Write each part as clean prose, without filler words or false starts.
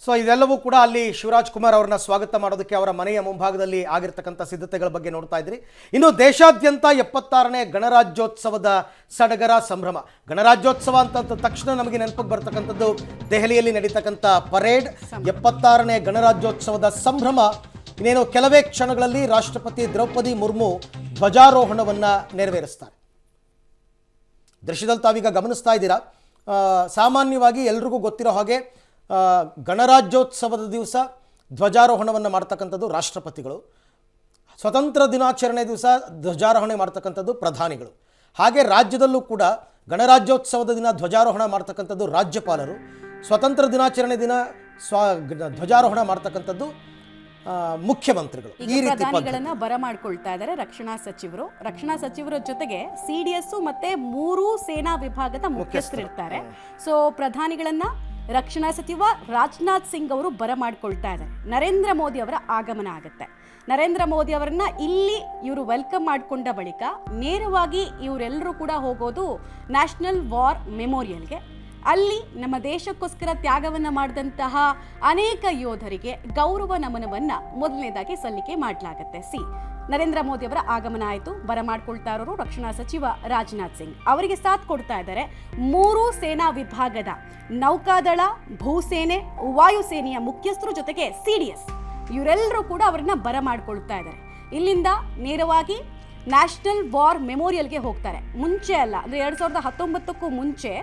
So ಇದೆಲ್ಲವೂ ಕೂಡ ಅಲ್ಲಿ ಶಿವರಾಜ್ ಕುಮಾರ್ ಅವರನ್ನ ಸ್ವಾಗತ ಮಾಡೋದಕ್ಕೆ ಅವರ ಮನೆಯ ಮುಂಭಾಗದಲ್ಲಿ ಆಗಿರ್ತಕ್ಕಂಥ ಸಿದ್ಧತೆಗಳ ಬಗ್ಗೆ ನೋಡ್ತಾ ಇದ್ರಿ. ಇನ್ನು ದೇಶಾದ್ಯಂತ 76ನೇ ಗಣರಾಜ್ಯೋತ್ಸವದ ಸಡಗರ ಸಂಭ್ರಮ. ಗಣರಾಜ್ಯೋತ್ಸವ ಅಂತ ತಕ್ಷಣ ನಮಗೆ ನೆನಪಿಗೆ ಬರ್ತಕ್ಕಂಥದ್ದು ದೆಹಲಿಯಲ್ಲಿ ನಡೀತಕ್ಕಂಥ ಪರೇಡ್. 76ನೇ ಗಣರಾಜ್ಯೋತ್ಸವದ ಸಂಭ್ರಮ. ಇನ್ನೇನು ಕೆಲವೇ ಕ್ಷಣಗಳಲ್ಲಿ ರಾಷ್ಟ್ರಪತಿ ದ್ರೌಪದಿ ಮುರ್ಮು ಧ್ವಜಾರೋಹಣವನ್ನು ನೆರವೇರಿಸ್ತಾರೆ. ದೃಶ್ಯದಲ್ಲಿ ತಾವೀಗ ಗಮನಿಸ್ತಾ ಇದ್ದೀರಾ. ಸಾಮಾನ್ಯವಾಗಿ ಎಲ್ರಿಗೂ ಗೊತ್ತಿರೋ ಹಾಗೆ ಗಣರಾಜ್ಯೋತ್ಸವದ ದಿವಸ ಧ್ವಜಾರೋಹಣವನ್ನು ಮಾಡ್ತಕ್ಕಂಥದ್ದು ರಾಷ್ಟ್ರಪತಿಗಳು, ಸ್ವತಂತ್ರ ದಿನಾಚರಣೆ ದಿವಸ ಧ್ವಜಾರೋಹಣೆ ಮಾಡ್ತಕ್ಕಂಥದ್ದು ಪ್ರಧಾನಿಗಳು. ಹಾಗೆ ರಾಜ್ಯದಲ್ಲೂ ಕೂಡ ಗಣರಾಜ್ಯೋತ್ಸವದ ದಿನ ಧ್ವಜಾರೋಹಣ ಮಾಡ್ತಕ್ಕಂಥದ್ದು ರಾಜ್ಯಪಾಲರು, ಸ್ವತಂತ್ರ ದಿನಾಚರಣೆ ದಿನ ಧ್ವಜಾರೋಹಣ ಮಾಡ್ತಕ್ಕಂಥದ್ದು ಮುಖ್ಯಮಂತ್ರಿಗಳು. ಈ ರೀತಿ ಪ್ರಧಾನಿಗಳನ್ನ ಬರಮಾಡ್ಕೊಳ್ತಾ ಇದ್ದಾರೆ ರಕ್ಷಣಾ ಸಚಿವರ ಜೊತೆಗೆ CDS ಮತ್ತೆ 3 ಸೇನಾ ವಿಭಾಗದ ಮುಖ್ಯಸ್ಥರು ಇರ್ತಾರೆ. ಸೊ ಪ್ರಧಾನಿಗಳನ್ನ ರಕ್ಷಣಾ ಸಚಿವ ರಾಜನಾಥ್ ಸಿಂಗ್ ಅವರು ಬರಮಾಡ್ಕೊಳ್ತಾ ಇದ್ದಾರೆ. ನರೇಂದ್ರ ಮೋದಿ ಅವರ ಆಗಮನ ಆಗುತ್ತೆ. ನರೇಂದ್ರ ಮೋದಿ ಅವರನ್ನ ಇಲ್ಲಿ ಇವರು ವೆಲ್ಕಮ್ ಮಾಡಿಕೊಂಡ ಬಳಿಕ ನೇರವಾಗಿ ಇವರೆಲ್ಲರೂ ಕೂಡ ಹೋಗೋದು ನ್ಯಾಷನಲ್ ವಾರ್ ಮೆಮೋರಿಯಲ್ಗೆ. ಅಲ್ಲಿ ನಮ್ಮ ದೇಶಕ್ಕೋಸ್ಕರ ತ್ಯಾಗವನ್ನು ಮಾಡಿದಂತಹ ಅನೇಕ ಯೋಧರಿಗೆ ಗೌರವ ನಮನವನ್ನ ಮೊದಲನೇದಾಗಿ ಸಲ್ಲಿಕೆ ಮಾಡಲಾಗುತ್ತೆ. ನರೇಂದ್ರ ಮೋದಿ ಅವರ ಆಗಮನ ಆಯಿತು. ಬರಮಾಡ್ಕೊಳ್ತಾ ಇರೋರು ರಕ್ಷಣಾ ಸಚಿವ ರಾಜನಾಥ್ ಸಿಂಗ್ ಅವರಿಗೆ ಸಾಥ್ ಕೊಡ್ತಾ ಇದ್ದಾರೆ 3 ಸೇನಾ ವಿಭಾಗದ ನೌಕಾದಳ, ಭೂಸೇನೆ, ವಾಯುಸೇನೆಯ ಮುಖ್ಯಸ್ಥರು ಜೊತೆಗೆ CDS ಇವರೆಲ್ಲರೂ ಕೂಡ ಅವರನ್ನ ಬರಮಾಡ್ಕೊಳ್ತಾ ಇದ್ದಾರೆ. ಇಲ್ಲಿಂದ ನೇರವಾಗಿ ನ್ಯಾಷನಲ್ ವಾರ್ ಮೆಮೋರಿಯಲ್ಗೆ ಹೋಗ್ತಾರೆ. ಮುಂಚೆ ಅಲ್ಲ, ಅಂದರೆ 2019ಕ್ಕೂ ಮುಂಚೆ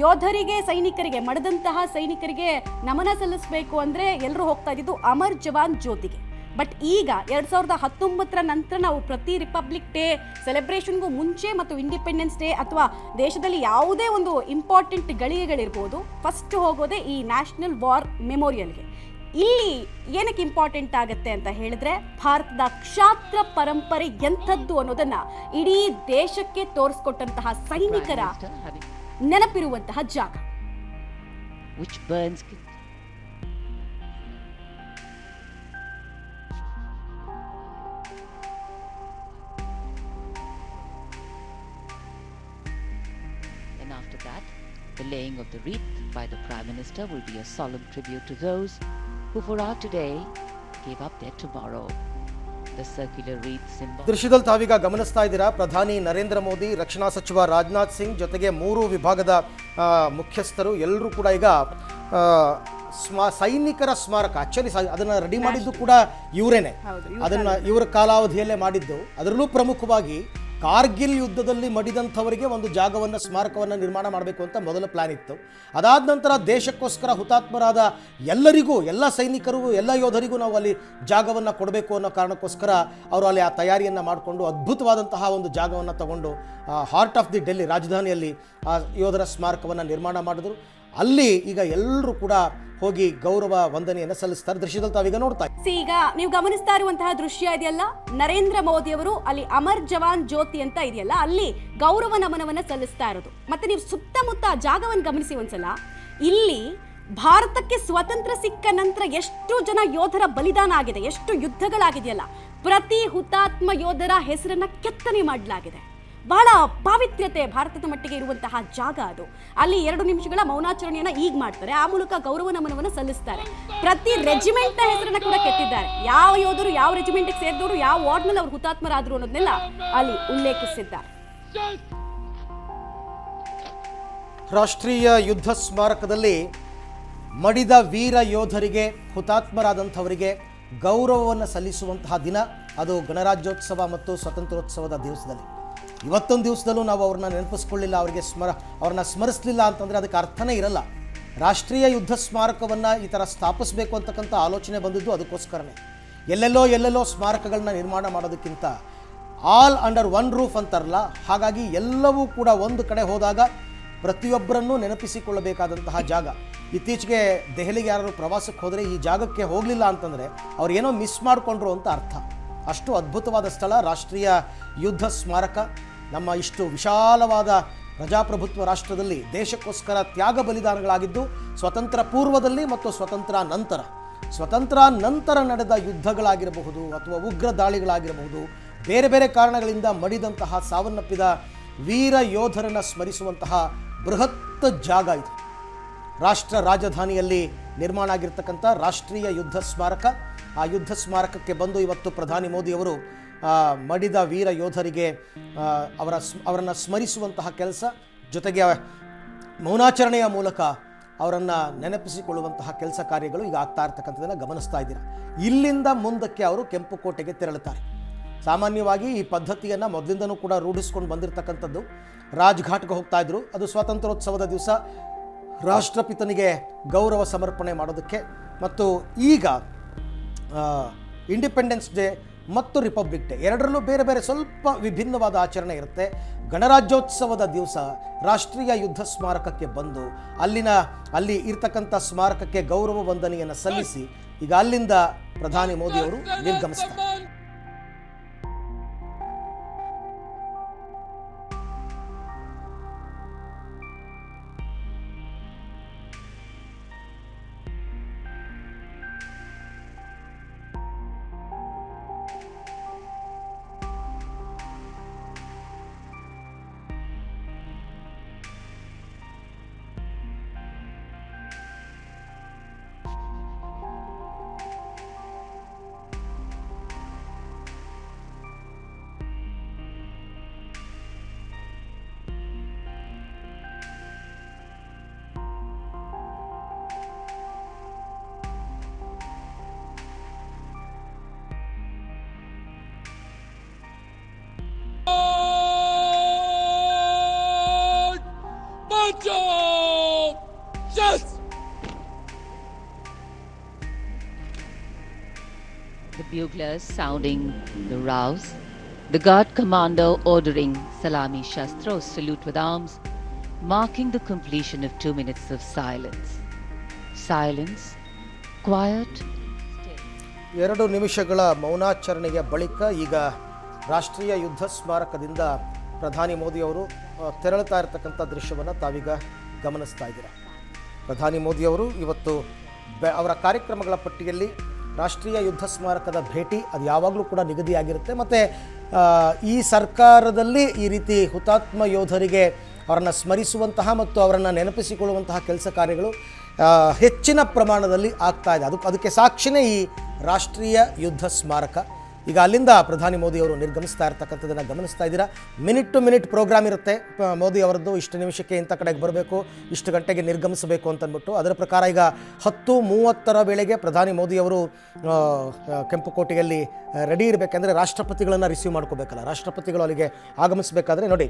ಯೋಧರಿಗೆ, ಸೈನಿಕರಿಗೆ, ಮಡಿದಂತಹ ಸೈನಿಕರಿಗೆ ನಮನ ಸಲ್ಲಿಸಬೇಕು ಅಂದರೆ ಎಲ್ಲರೂ ಹೋಗ್ತಾ ಇದ್ದಿದ್ದು ಅಮರ್ ಜವಾನ್ ಜ್ಯೋತಿಗೆ. ಬಟ್ ಈಗ 2019ರ ನಂತರ ನಾವು ಪ್ರತಿ ರಿಪಬ್ಲಿಕ್ ಡೇ ಸೆಲೆಬ್ರೇಷನ್ಗೂ ಮುಂಚೆ ಮತ್ತು ಇಂಡಿಪೆಂಡೆನ್ಸ್ ಡೇ ಅಥವಾ ದೇಶದಲ್ಲಿ ಯಾವುದೇ ಒಂದು ಇಂಪಾರ್ಟೆಂಟ್ ಗಳಿಗೆಗಳಿರ್ಬೋದು, ಫಸ್ಟ್ ಹೋಗೋದೇ ಈ ನ್ಯಾಷನಲ್ ವಾರ್ ಮೆಮೋರಿಯಲ್ಗೆ. ಇಲ್ಲಿ ಏನಕ್ಕೆ ಇಂಪಾರ್ಟೆಂಟ್ ಆಗುತ್ತೆ ಅಂತ ಹೇಳಿದ್ರೆ, ಭಾರತದ ಕ್ಷಾತ್ರ ಪರಂಪರೆ ಎಂಥದ್ದು ಅನ್ನೋದನ್ನ ಇಡೀ ದೇಶಕ್ಕೆ ತೋರಿಸ್ಕೊಟ್ಟಂತಹ ಸೈನಿಕರ ನೆನಪಿರುವಂತಹ ಜಾಗ. And after that, the laying of the wreath by the Prime Minister will be a solemn tribute to those who for our today gave up their tomorrow. The circular wreath symbol. ದೃಶ್ಯದಲ್ಲಿ ತಾವೀಗ ಗಮನಿಸ್ತಾ ಇದ್ದೀರಾ. ಪ್ರಧಾನಿ ನರೇಂದ್ರ ಮೋದಿ, ರಕ್ಷಣಾ ಸಚಿವ ರಾಜನಾಥ್ ಸಿಂಗ್ ಜೊತೆಗೆ 3 ವಿಭಾಗದ ಮುಖ್ಯಸ್ಥರು ಎಲ್ಲರೂ ಕೂಡ ಈಗ ಸೈನಿಕರ ಸ್ಮಾರಕ, ಆಕ್ಚುಲಿ ಅದನ್ನು ರೆಡಿ ಮಾಡಿದ್ದು ಕೂಡ ಇವರೇನೆ. ಅದನ್ನು ಇವರ ಕಾಲಾವಧಿಯಲ್ಲೇ ಮಾಡಿದ್ದು. ಅದರಲ್ಲೂ ಪ್ರಮುಖವಾಗಿ ಕಾರ್ಗಿಲ್ ಯುದ್ಧದಲ್ಲಿ ಮಡಿದಂಥವರಿಗೆ ಒಂದು ಜಾಗವನ್ನು, ಸ್ಮಾರಕವನ್ನು ನಿರ್ಮಾಣ ಮಾಡಬೇಕು ಅಂತ ಮೊದಲ ಪ್ಲಾನ್ ಇತ್ತು. ಅದಾದ ನಂತರ ದೇಶಕ್ಕೋಸ್ಕರ ಹುತಾತ್ಮರಾದ ಎಲ್ಲರಿಗೂ, ಎಲ್ಲ ಸೈನಿಕರಿಗೂ, ಎಲ್ಲ ಯೋಧರಿಗೂ ನಾವು ಅಲ್ಲಿ ಜಾಗವನ್ನು ಕೊಡಬೇಕು ಅನ್ನೋ ಕಾರಣಕ್ಕೋಸ್ಕರ ಅವರು ಅಲ್ಲಿ ಆ ತಯಾರಿಯನ್ನು ಮಾಡಿಕೊಂಡು ಅದ್ಭುತವಾದಂತಹ ಒಂದು ಜಾಗವನ್ನು ತಗೊಂಡು ಹಾರ್ಟ್ ಆಫ್ ದಿ ಡೆಲ್ಲಿ, ರಾಜಧಾನಿಯಲ್ಲಿ ಆ ಯೋಧರ ಸ್ಮಾರಕವನ್ನು ನಿರ್ಮಾಣ ಮಾಡಿದ್ರು. ಅಲ್ಲಿ ಈಗ ಎಲ್ಲರೂ ಕೂಡ ಹೋಗಿ ಗೌರವ ವಂದನೆಯನ್ನು ಸಲ್ಲಿಸ್ತಾರೆ. ದೃಶ್ಯದಲ್ಲಿ ತಾವೀಗ ನೋಡ್ತಾ ಈಗ ನೀವು ಗಮನಿಸ್ತಾ ಇರುವಂತಹ ದೃಶ್ಯ ಇದೆಯಲ್ಲ, ನರೇಂದ್ರ ಮೋದಿ ಅವರು ಅಲ್ಲಿ ಅಮರ್ ಜವಾನ್ ಜ್ಯೋತಿ ಅಂತ ಇದೆಯಲ್ಲ, ಅಲ್ಲಿ ಗೌರವ ನಮನವನ್ನ ಸಲ್ಲಿಸ್ತಾ ಇರೋದು. ಮತ್ತೆ ನೀವು ಸುತ್ತಮುತ್ತ ಜಾಗವನ್ನು ಗಮನಿಸಿ ಒಂದ್ಸಲ. ಇಲ್ಲಿ ಭಾರತಕ್ಕೆ ಸ್ವಾತಂತ್ರ್ಯ ಸಿಕ್ಕ ನಂತರ ಎಷ್ಟು ಜನ ಯೋಧರ ಬಲಿದಾನ ಆಗಿದೆ, ಎಷ್ಟು ಯುದ್ಧಗಳಾಗಿದೆಯಲ್ಲ, ಪ್ರತಿ ಹುತಾತ್ಮ ಯೋಧರ ಹೆಸರನ್ನ ಕೆತ್ತನೆ ಮಾಡಲಾಗಿದೆ. ಬಹಳ ಪಾವಿತ್ರ್ಯತೆ ಭಾರತದ ಮಟ್ಟಿಗೆ ಇರುವಂತಹ ಜಾಗ ಅದು. ಅಲ್ಲಿ 2 ನಿಮಿಷಗಳ ಮೌನಾಚರಣೆಯನ್ನ ಈಗ ಮಾಡ್ತಾರೆ. ಆ ಮೂಲಕ ಗೌರವ ನಮನವನ್ನು ಸಲ್ಲಿಸ್ತಾರೆ. ಪ್ರತಿ ರೆಜಿಮೆಂಟ್ ನ ಹೆಸರನ್ನ ಕೂಡ ಕೆತ್ತಿದ್ದಾರೆ. ಯಾವ ಯೋಧರು ಯಾವ ರೆಜಿಮೆಂಟ್ಗೆ ಸೇರಿದವರು, ಯಾವ ವಾರ್ಡ್ನಲ್ಲಿ ಅವರು ಹುತಾತ್ಮರಾದ್ರು ಅನ್ನೋದನ್ನೆಲ್ಲ ಅಲ್ಲಿ ಉಲ್ಲೇಖಿಸಿದ್ದಾರೆ. ರಾಷ್ಟ್ರೀಯ ಯುದ್ಧ ಸ್ಮಾರಕದಲ್ಲಿ ಮಡಿದ ವೀರ ಯೋಧರಿಗೆ, ಹುತಾತ್ಮರಾದಂಥವರಿಗೆ ಗೌರವವನ್ನು ಸಲ್ಲಿಸುವಂತಹ ದಿನ ಅದು ಗಣರಾಜ್ಯೋತ್ಸವ ಮತ್ತು ಸ್ವಾತಂತ್ರ್ಯೋತ್ಸವದ ದಿವಸದಲ್ಲಿ. ಇವತ್ತೊಂದು ದಿವಸದಲ್ಲೂ ನಾವು ಅವ್ರನ್ನ ನೆನಪಿಸ್ಕೊಳ್ಳಿಲ್ಲ, ಅವ್ರನ್ನ ಸ್ಮರಿಸಲಿಲ್ಲ ಅಂತಂದರೆ ಅದಕ್ಕೆ ಅರ್ಥನೇ ಇರಲ್ಲ. ರಾಷ್ಟ್ರೀಯ ಯುದ್ಧ ಸ್ಮಾರಕವನ್ನು ಈ ಥರ ಸ್ಥಾಪಿಸಬೇಕು ಅಂತಕ್ಕಂಥ ಆಲೋಚನೆ ಬಂದಿದ್ದು ಅದಕ್ಕೋಸ್ಕರನೇ. ಎಲ್ಲೆಲ್ಲೋ ಸ್ಮಾರಕಗಳನ್ನ ನಿರ್ಮಾಣ ಮಾಡೋದಕ್ಕಿಂತ ಆಲ್ ಅಂಡರ್ ಒನ್ ರೂಫ್ ಅಂತಾರಲ್ಲ, ಹಾಗಾಗಿ ಎಲ್ಲವೂ ಕೂಡ ಒಂದು ಕಡೆ ಹೋದಾಗ ಪ್ರತಿಯೊಬ್ಬರನ್ನೂ ನೆನಪಿಸಿಕೊಳ್ಳಬೇಕಾದಂತಹ ಜಾಗ. ಇತ್ತೀಚೆಗೆ ದೆಹಲಿಗೆ ಯಾರು ಪ್ರವಾಸಕ್ಕೆ ಹೋದರೆ ಈ ಜಾಗಕ್ಕೆ ಹೋಗಲಿಲ್ಲ ಅಂತಂದರೆ ಅವ್ರು ಏನೋ ಮಿಸ್ ಮಾಡಿಕೊಂಡ್ರು ಅಂತ ಅರ್ಥ. ಅಷ್ಟು ಅದ್ಭುತವಾದ ಸ್ಥಳ ರಾಷ್ಟ್ರೀಯ ಯುದ್ಧ ಸ್ಮಾರಕ. ನಮ್ಮ ಇಷ್ಟು ವಿಶಾಲವಾದ ಪ್ರಜಾಪ್ರಭುತ್ವ ರಾಷ್ಟ್ರದಲ್ಲಿ ದೇಶಕ್ಕೋಸ್ಕರ ತ್ಯಾಗ ಬಲಿದಾನಗಳಾಗಿದ್ದು ಸ್ವತಂತ್ರ ಪೂರ್ವದಲ್ಲಿ ಮತ್ತು ಸ್ವತಂತ್ರ ನಂತರ ನಡೆದ ಯುದ್ಧಗಳಾಗಿರಬಹುದು ಅಥವಾ ಉಗ್ರ ದಾಳಿಗಳಾಗಿರಬಹುದು, ಬೇರೆ ಬೇರೆ ಕಾರಣಗಳಿಂದ ಮಡಿದಂತಹ, ಸಾವನ್ನಪ್ಪಿದ ವೀರ ಯೋಧರನ್ನು ಸ್ಮರಿಸುವಂತಹ ಬೃಹತ್ ಜಾಗ ಇದು. ರಾಷ್ಟ್ರ ರಾಜಧಾನಿಯಲ್ಲಿ ನಿರ್ಮಾಣ ಆಗಿರ್ತಕ್ಕಂಥ ರಾಷ್ಟ್ರೀಯ ಯುದ್ಧ ಸ್ಮಾರಕ. ಆ ಯುದ್ಧ ಸ್ಮಾರಕಕ್ಕೆ ಬಂದು ಇವತ್ತು ಪ್ರಧಾನಿ ಮೋದಿಯವರು ಮಡಿದ ವೀರ ಯೋಧರಿಗೆ ಅವರನ್ನು ಸ್ಮರಿಸುವಂತಹ ಕೆಲಸ, ಜೊತೆಗೆ ಮೌನಾಚರಣೆಯ ಮೂಲಕ ಅವರನ್ನು ನೆನಪಿಸಿಕೊಳ್ಳುವಂತಹ ಕೆಲಸ ಕಾರ್ಯಗಳು ಈಗ ಆಗ್ತಾ ಇರ್ತಕ್ಕಂಥದ್ದನ್ನು ಗಮನಿಸ್ತಾ ಇದ್ದೀರಾ. ಇಲ್ಲಿಂದ ಮುಂದಕ್ಕೆ ಅವರು ಕೆಂಪುಕೋಟೆಗೆ ತೆರಳುತ್ತಾರೆ. ಸಾಮಾನ್ಯವಾಗಿ ಈ ಪದ್ಧತಿಯನ್ನು ಮೊದಲಿಂದನೂ ಕೂಡ ರೂಢಿಸ್ಕೊಂಡು ಬಂದಿರತಕ್ಕಂಥದ್ದು. ರಾಜ್ಘಾಟ್ಗೆ ಹೋಗ್ತಾ ಇದ್ರು, ಅದು ಸ್ವಾತಂತ್ರ್ಯೋತ್ಸವದ ದಿವಸ ರಾಷ್ಟ್ರಪಿತನಿಗೆ ಗೌರವ ಸಮರ್ಪಣೆ ಮಾಡೋದಕ್ಕೆ, ಮತ್ತು ಈಗ ಇಂಡಿಪೆಂಡೆನ್ಸ್ ಡೇ ಮತ್ತು ರಿಪಬ್ಲಿಕ್ ಡೇ ಎರಡರಲ್ಲೂ ಬೇರೆ ಬೇರೆ ಸ್ವಲ್ಪ ವಿಭಿನ್ನವಾದ ಆಚರಣೆ ಇರುತ್ತೆ. ಗಣರಾಜ್ಯೋತ್ಸವದ ದಿವಸ ರಾಷ್ಟ್ರೀಯ ಯುದ್ಧ ಸ್ಮಾರಕಕ್ಕೆ ಬಂದು ಅಲ್ಲಿ ಇರ್ತಕ್ಕಂಥ ಸ್ಮಾರಕಕ್ಕೆ ಗೌರವ ವಂದನೆಯನ್ನು ಸಲ್ಲಿಸಿ ಈಗ ಅಲ್ಲಿಂದ ಪ್ರಧಾನಿ ಮೋದಿಯವರು ನಿರ್ಗಮಿಸ್ತಾರೆ. The buglers sounding the rouse, the guard commander ordering salami shastros, salute with arms, marking the completion of 2 minutes of silence. Silence, quiet, still. 2 ನಿಮಿಷಗಳ ಮೌನಾಚರಣೆಯ ಬಳಿಕ ಈಗ ರಾಷ್ಟ್ರೀಯ ಯುದ್ಧ ಸ್ಮಾರಕದಿಂದ ಪ್ರಧಾನಿ ಮೋದಿಯವರು ತೆರಳುತ್ತಾ ಇರತಕ್ಕಂಥ ದೃಶ್ಯವನ್ನು ತಾವೀಗ ಗಮನಿಸ್ತಾ ಇದ್ದೀರಾ. ಪ್ರಧಾನಿ ಮೋದಿಯವರು ಇವತ್ತು ಅವರ ಕಾರ್ಯಕ್ರಮಗಳ ಪಟ್ಟಿಯಲ್ಲಿ ರಾಷ್ಟ್ರೀಯ ಯುದ್ಧ ಸ್ಮಾರಕದ ಭೇಟಿ ಅದು ಯಾವಾಗಲೂ ಕೂಡ ನಿಗದಿಯಾಗಿರುತ್ತೆ. ಮತ್ತು ಈ ಸರ್ಕಾರದಲ್ಲಿ ಈ ರೀತಿ ಹುತಾತ್ಮ ಯೋಧರಿಗೆ ಅವರನ್ನು ಸ್ಮರಿಸುವಂತಹ ಮತ್ತು ಅವರನ್ನು ನೆನಪಿಸಿಕೊಳ್ಳುವಂತಹ ಕೆಲಸ ಕಾರ್ಯಗಳು ಹೆಚ್ಚಿನ ಪ್ರಮಾಣದಲ್ಲಿ ಆಗ್ತಾ ಇದೆ. ಅದಕ್ಕೆ ಸಾಕ್ಷಿನೇ ಈ ರಾಷ್ಟ್ರೀಯ ಯುದ್ಧ ಸ್ಮಾರಕ. ಈಗ ಅಲ್ಲಿಂದ ಪ್ರಧಾನಿ ಮೋದಿಯವರು ನಿರ್ಗಮಿಸ್ತಾ ಇರ್ತಕ್ಕಂಥದ್ದನ್ನು ಗಮನಿಸ್ತಾ ಇದ್ದೀರಾ. ಮಿನಿಟ್ ಟು ಮಿನಿಟ್ ಪ್ರೋಗ್ರಾಮ್ ಇರುತ್ತೆ ಮೋದಿ ಅವರದ್ದು. ಇಷ್ಟು ನಿಮಿಷಕ್ಕೆ ಇಂಥ ಕಡೆಗೆ ಬರಬೇಕು, ಇಷ್ಟು ಗಂಟೆಗೆ ನಿರ್ಗಮಿಸಬೇಕು ಅಂತಂದ್ಬಿಟ್ಟು ಅದರ ಪ್ರಕಾರ ಈಗ 10:30 ವೇಳೆಗೆ ಪ್ರಧಾನಿ ಮೋದಿಯವರು ಕೆಂಪುಕೋಟೆಯಲ್ಲಿ ರೆಡಿ ಇರಬೇಕಂದ್ರೆ ರಾಷ್ಟ್ರಪತಿಗಳನ್ನು ರಿಸೀವ್ ಮಾಡ್ಕೋಬೇಕಲ್ಲ. ರಾಷ್ಟ್ರಪತಿಗಳು ಅಲ್ಲಿಗೆ ಆಗಮಿಸಬೇಕಾದ್ರೆ ನೋಡಿ,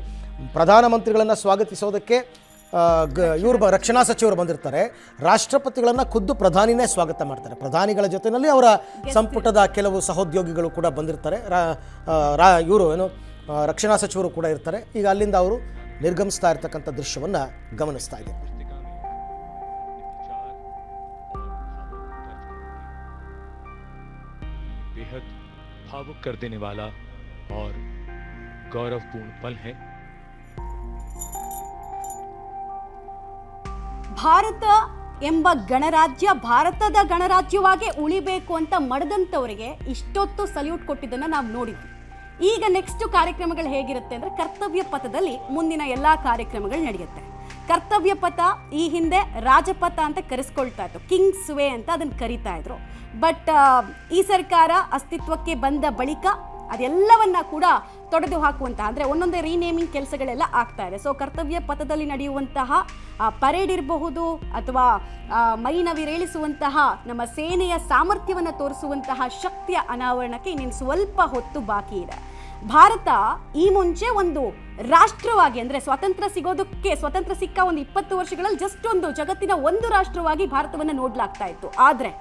ಪ್ರಧಾನಮಂತ್ರಿಗಳನ್ನು ಸ್ವಾಗತಿಸೋದಕ್ಕೆ ಇವರು ರಕ್ಷಣಾ ಸಚಿವರು ಬಂದಿರ್ತಾರೆ. ರಾಷ್ಟ್ರಪತಿಗಳನ್ನು ಖುದ್ದು ಪ್ರಧಾನಿನೇ ಸ್ವಾಗತ ಮಾಡ್ತಾರೆ. ಪ್ರಧಾನಿಗಳ ಜೊತೆಯಲ್ಲಿ ಅವರ ಸಂಪುಟದ ಕೆಲವು ಸಹೋದ್ಯೋಗಿಗಳು ಕೂಡ ಬಂದಿರ್ತಾರೆ. ಇವರು ರಕ್ಷಣಾ ಸಚಿವರು ಕೂಡ ಇರ್ತಾರೆ. ಈಗ ಅಲ್ಲಿಂದ ಅವರು ನಿರ್ಗಮಿಸ್ತಾ ಇರ್ತಕ್ಕಂಥ ದೃಶ್ಯವನ್ನು ಗಮನಿಸ್ತಾ ಇದೆ. बेहद भावुक कर देने वाला और गौरवपूर्ण पल है. ಭಾರತ ಎಂಬ ಗಣರಾಜ್ಯ ಭಾರತದ ಗಣರಾಜ್ಯವಾಗಿ ಉಳಿಬೇಕು ಅಂತ ಮಡದಂಥವರಿಗೆ ಇಷ್ಟೊತ್ತು ಸಲ್ಯೂಟ್ ಕೊಟ್ಟಿದ್ದನ್ನು ನಾವು ನೋಡಿದ್ವಿ. ಈಗ ನೆಕ್ಸ್ಟ್ ಕಾರ್ಯಕ್ರಮಗಳು ಹೇಗಿರುತ್ತೆ ಅಂದರೆ, ಕರ್ತವ್ಯ ಪಥದಲ್ಲಿ ಮುಂದಿನ ಎಲ್ಲ ಕಾರ್ಯಕ್ರಮಗಳು ನಡೆಯುತ್ತೆ. ಕರ್ತವ್ಯ ಪಥ ಈ ಹಿಂದೆ ರಾಜಪಥ ಅಂತ ಕರೆಸ್ಕೊಳ್ತಾ ಇತ್ತು, ಕಿಂಗ್ಸ್ ವೇ ಅಂತ ಅದನ್ನು ಕರಿತಾ ಇದ್ರು. ಬಟ್ ಈ ಸರ್ಕಾರ ಅಸ್ತಿತ್ವಕ್ಕೆ ಬಂದ ಬಳಿಕ ಅದೆಲ್ಲವನ್ನ ಕೂಡ ತೊಡೆದು ಹಾಕುವಂತಹ, ಅಂದರೆ ಒಂದೊಂದೇ ರೀನೇಮಿಂಗ್ ಕೆಲಸಗಳೆಲ್ಲ ಆಗ್ತಾ ಇದೆ. ಸೊ ಕರ್ತವ್ಯ ಪಥದಲ್ಲಿ ನಡೆಯುವಂತಹ ಪರೇಡ್ ಇರಬಹುದು ಅಥವಾ ಮೈನವಿರೇಳಿಸುವಂತಹ ನಮ್ಮ ಸೇನೆಯ ಸಾಮರ್ಥ್ಯವನ್ನು ತೋರಿಸುವಂತಹ ಶಕ್ತಿಯ ಅನಾವರಣಕ್ಕೆ ಇನ್ನೇನು ಸ್ವಲ್ಪ ಹೊತ್ತು ಬಾಕಿ ಇದೆ. ಭಾರತ ಈ ಮುಂಚೆ ಒಂದು ರಾಷ್ಟ್ರವಾಗಿ, ಅಂದರೆ ಸ್ವಾತಂತ್ರ್ಯ ಸಿಕ್ಕ ಒಂದು 20 ವರ್ಷಗಳಲ್ಲಿ ಜಸ್ಟ್ ಒಂದು ಜಗತ್ತಿನ ಒಂದು ರಾಷ್ಟ್ರವಾಗಿ ಭಾರತವನ್ನು ನೋಡಲಾಗ್ತಾ ಇತ್ತು. ಆದರೆ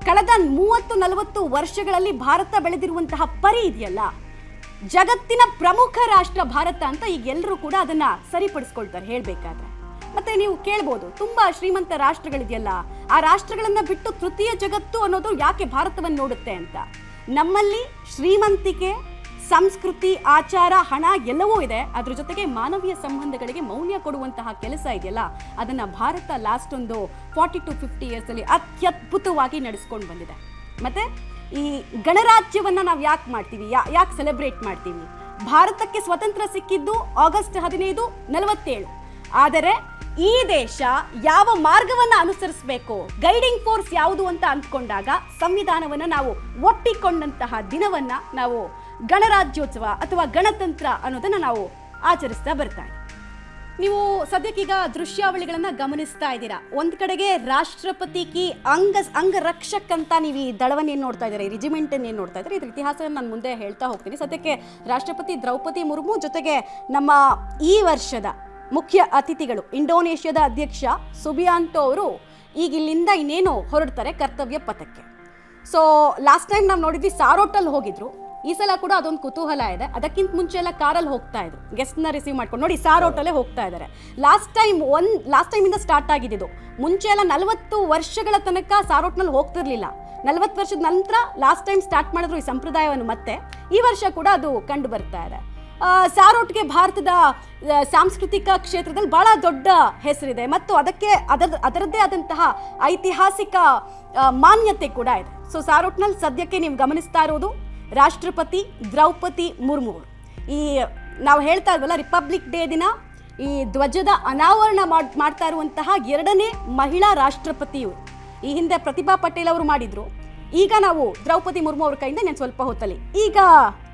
ಕಳೆದ 30-40 ವರ್ಷಗಳಲ್ಲಿ ಭಾರತ ಬೆಳೆದಿರುವಂತಹ ಪರಿ ಇದೆಯಲ್ಲ, ಜಗತ್ತಿನ ಪ್ರಮುಖ ರಾಷ್ಟ್ರ ಭಾರತ ಅಂತ ಈಗ ಎಲ್ಲರೂ ಕೂಡ ಅದನ್ನ ಸರಿಪಡಿಸ್ಕೊಳ್ತಾರೆ ಹೇಳಬೇಕಾದ್ರೆ. ಮತ್ತೆ ನೀವು ಕೇಳ್ಬೋದು, ತುಂಬಾ ಶ್ರೀಮಂತ ರಾಷ್ಟ್ರಗಳಿದೆಯಲ್ಲ, ಆ ರಾಷ್ಟ್ರಗಳನ್ನ ಬಿಟ್ಟು ತೃತೀಯ ಜಗತ್ತು ಅನ್ನೋದು ಯಾಕೆ ಭಾರತವನ್ನು ನೋಡುತ್ತೆ ಅಂತ. ನಮ್ಮಲ್ಲಿ ಶ್ರೀಮಂತಿಕೆ, ಸಂಸ್ಕೃತಿ, ಆಚಾರ, ಹಣ ಎಲ್ಲವೂ ಇದೆ. ಅದ್ರ ಜೊತೆಗೆ ಮಾನವೀಯ ಸಂಬಂಧಗಳಿಗೆ ಮೌಲ್ಯ ಕೊಡುವಂತಹ ಕೆಲಸ ಇದೆಯಲ್ಲ, ಅದನ್ನ ಭಾರತ ಲಾಸ್ಟ್ ಒಂದು 40 to 50 years ಅಲ್ಲಿ ಅತ್ಯದ್ಭುತವಾಗಿ ನಡೆಸ್ಕೊಂಡು ಬಂದಿದೆ. ಮತ್ತೆ ಈ ಗಣರಾಜ್ಯವನ್ನ ನಾವು ಯಾಕೆ ಮಾಡ್ತೀವಿ, ಯಾಕೆ ಸೆಲೆಬ್ರೇಟ್ ಮಾಡ್ತೀವಿ? ಭಾರತಕ್ಕೆ ಸ್ವತಂತ್ರ ಸಿಕ್ಕಿದ್ದು August 15, 47. ಆದರೆ ಈ ದೇಶ ಯಾವ ಮಾರ್ಗವನ್ನ ಅನುಸರಿಸಬೇಕು, ಗೈಡಿಂಗ್ ಫೋರ್ಸ್ ಯಾವುದು ಅಂತ ಅಂದ್ಕೊಂಡಾಗ ಸಂವಿಧಾನವನ್ನ ನಾವು ಒಪ್ಪಿಕೊಂಡಂತಹ ದಿನವನ್ನ ನಾವು ಗಣರಾಜ್ಯೋತ್ಸವ ಅಥವಾ ಗಣತಂತ್ರ ಅನ್ನೋದನ್ನ ನಾವು ಆಚರಿಸ್ತಾ ಬರ್ತಾ ಇದ್ದೀವಿ. ನೀವು ಸದ್ಯಕ್ಕೀಗ ದೃಶ್ಯಾವಳಿಗಳನ್ನ ಗಮನಿಸ್ತಾ ಇದ್ದೀರಾ. ಒಂದ್ ಕಡೆಗೆ ರಾಷ್ಟ್ರಪತಿ ಕಿ ಅಂಗರಕ್ಷಕ್ ಅಂತ ನೀವು ಈ ದಳವನ್ನ ಏನ್ ನೋಡ್ತಾ ಇದ್ದೀರಾ, ಈ ರೆಜಿಮೆಂಟ್ ಏನ್ ನೋಡ್ತಾ ಇದ್ದೀರಾ, ಇದ್ರ ಇತಿಹಾಸ ನಾನು ಮುಂದೆ ಹೇಳ್ತಾ ಹೋಗ್ತೀನಿ. ಸದ್ಯಕ್ಕೆ ರಾಷ್ಟ್ರಪತಿ ದ್ರೌಪದಿ ಮುರ್ಮು ಜೊತೆಗೆ ನಮ್ಮ ಈ ವರ್ಷದ ಮುಖ್ಯ ಅತಿಥಿಗಳು ಇಂಡೋನೇಷ್ಯಾದ ಅಧ್ಯಕ್ಷ ಸುಬಿಯಾಂಟೋ ಅವರು ಈಗ ಇಲ್ಲಿಂದ ಇನ್ನೇನು ಹೊರಡ್ತಾರೆ ಕರ್ತವ್ಯ ಪಥಕ್ಕೆ. ಸೊ ಲಾಸ್ಟ್ ಟೈಮ್ ನಾವು ನೋಡಿದ್ವಿ ಸಾರೋಟಲ್ಲಿ ಹೋಗಿದ್ರು, ಈ ಸಲ ಕೂಡ ಅದೊಂದು ಕುತೂಹಲ ಇದೆ. ಅದಕ್ಕಿಂತ ಮುಂಚೆ ಎಲ್ಲ ಕಾರಲ್ಲಿ ಹೋಗ್ತಾ ಇದ್ರು, ಗೆಸ್ಟ್ನ ರಿಸೀವ್ ಮಾಡ್ಕೊಂಡು. ನೋಡಿ ಸಾರೋಟಲ್ಲೇ ಹೋಗ್ತಾ ಇದ್ದಾರೆ. ಲಾಸ್ಟ್ ಟೈಮಿಂದ ಸ್ಟಾರ್ಟ್ ಆಗಿದ್ದು. ಮುಂಚೆ ಎಲ್ಲ 40 ವರ್ಷಗಳ ತನಕ ಸಾರೋಟ್ನಲ್ಲಿ ಹೋಗ್ತಿರ್ಲಿಲ್ಲ. 40 ವರ್ಷದ ನಂತರ ಲಾಸ್ಟ್ ಟೈಮ್ ಸ್ಟಾರ್ಟ್ ಮಾಡಿದ್ರು ಈ ಸಂಪ್ರದಾಯವನ್ನು. ಮತ್ತೆ ಈ ವರ್ಷ ಕೂಡ ಅದು ಕಂಡು ಬರ್ತಾ ಇದೆ. ಸಾರೋಟ್ಗೆ ಭಾರತದ ಸಾಂಸ್ಕೃತಿಕ ಕ್ಷೇತ್ರದಲ್ಲಿ ಬಹಳ ದೊಡ್ಡ ಹೆಸರಿದೆ ಮತ್ತು ಅದರದ್ದೇ ಆದಂತಹ ಐತಿಹಾಸಿಕ ಮಾನ್ಯತೆ ಕೂಡ ಇದೆ. ಸೊ ಸಾರೋಟ್ನಲ್ಲಿ ಸದ್ಯಕ್ಕೆ ನೀವು ಗಮನಿಸ್ತಾ ಇರೋದು ರಾಷ್ಟ್ರಪತಿ ದ್ರೌಪದಿ ಮುರ್ಮು ಅವರು. ಈ ನಾವು ಹೇಳ್ತಾ ಇದ್ವಲ್ಲ, ರಿಪಬ್ಲಿಕ್ ಡೇ ದಿನ ಈ ಧ್ವಜದ ಅನಾವರಣ ಮಾಡ್ತಾ ಇರುವಂತಹ 2ನೇ ಮಹಿಳಾ ರಾಷ್ಟ್ರಪತಿ ಇವರು. ಈ ಹಿಂದೆ ಪ್ರತಿಭಾ ಪಟೇಲ್ ಅವರು ಮಾಡಿದ್ರು. ಈಗ ನಾವು ದ್ರೌಪದಿ ಮುರ್ಮು ಅವ್ರ ಕೈಯಿಂದ ನಾನು ಸ್ವಲ್ಪ ಹೊತ್ತಲ್ಲಿ ಈಗ